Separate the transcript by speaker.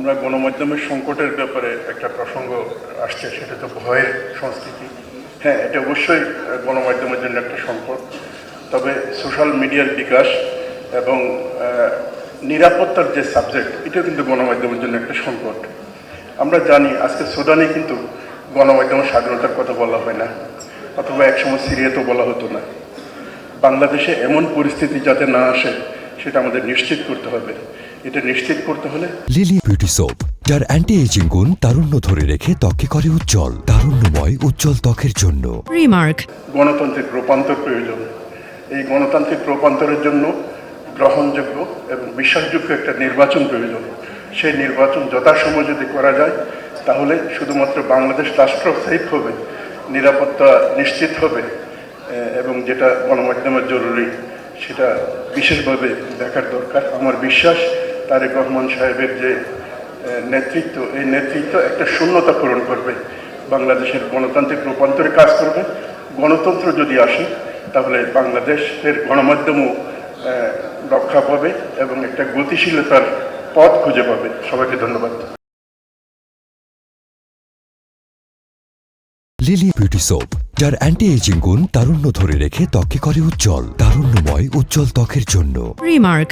Speaker 1: আমরা গণমাধ্যমের সংকটের ব্যাপারে একটা প্রসঙ্গ আসছে, সেটা তো ভয়ের সংস্কৃতি। হ্যাঁ, এটা অবশ্যই গণমাধ্যমের জন্য একটা সংকট। তবে সোশ্যাল মিডিয়ার বিকাশ এবং নিরাপত্তার যে সাবজেক্ট, এটা কিন্তু গণমাধ্যমের জন্য একটা সংকট। আমরা জানি আজকে সুদানে কিন্তু গণমাধ্যমের স্বাধীনতার কথা বলা হয় না, অথবা একসময় সিরিয়াতেও বলা হতো না। বাংলাদেশে এমন পরিস্থিতি যাতে না আসে সেটা আমাদের নিশ্চিত করতে হবে। এটা নিশ্চিত করতে হলে
Speaker 2: লিলি বিউটি সোপ, যার অ্যান্টি এজিং গুণ তারুণ্য ধরে রেখে ত্বককে করে উজ্জ্বল, তারুণ্যময় উজ্জ্বল ত্বকের জন্য।
Speaker 3: রিমার্ক।
Speaker 1: গণতান্ত্রিক রূপান্তর প্রয়োজন। এই গণতান্ত্রিক রূপান্তরের জন্য গ্রহণযোগ্য এবং বিশ্বাসযোগ্য একটা নির্বাচন প্রয়োজন। সেই নির্বাচন যথাসময়ে যদি করা যায় তাহলে শুধুমাত্র বাংলাদেশ রাষ্ট্র সেফ হবে, নিরাপত্তা নিশ্চিত হবে, এবং যেটা গণমাধ্যমের জরুরি সেটা বিশেষভাবে দেখার দরকার। আমার বিশ্বাস তারেক রহমান সাহেবের যে নেতৃত্ব, এই নেতৃত্ব একটা শূন্যতা পূরণ করবে, বাংলাদেশের গণতান্ত্রিক রূপান্তরে কাজ করবে। গণতন্ত্র যদি আসে তাহলে বাংলাদেশের গণমাধ্যমও রক্ষা পাবে এবং একটা গতিশীলতার পথ খুঁজে পাবে। সবাইকে ধন্যবাদ।
Speaker 2: লিলি বিউটি সোপ, যার অ্যান্টি এজিং গুণ তারুণ্য ধরে রেখে ত্বককে করে উজ্জ্বল, তারুণ্যময় উজ্জ্বল ত্বকের জন্য।
Speaker 3: রিমার্ক।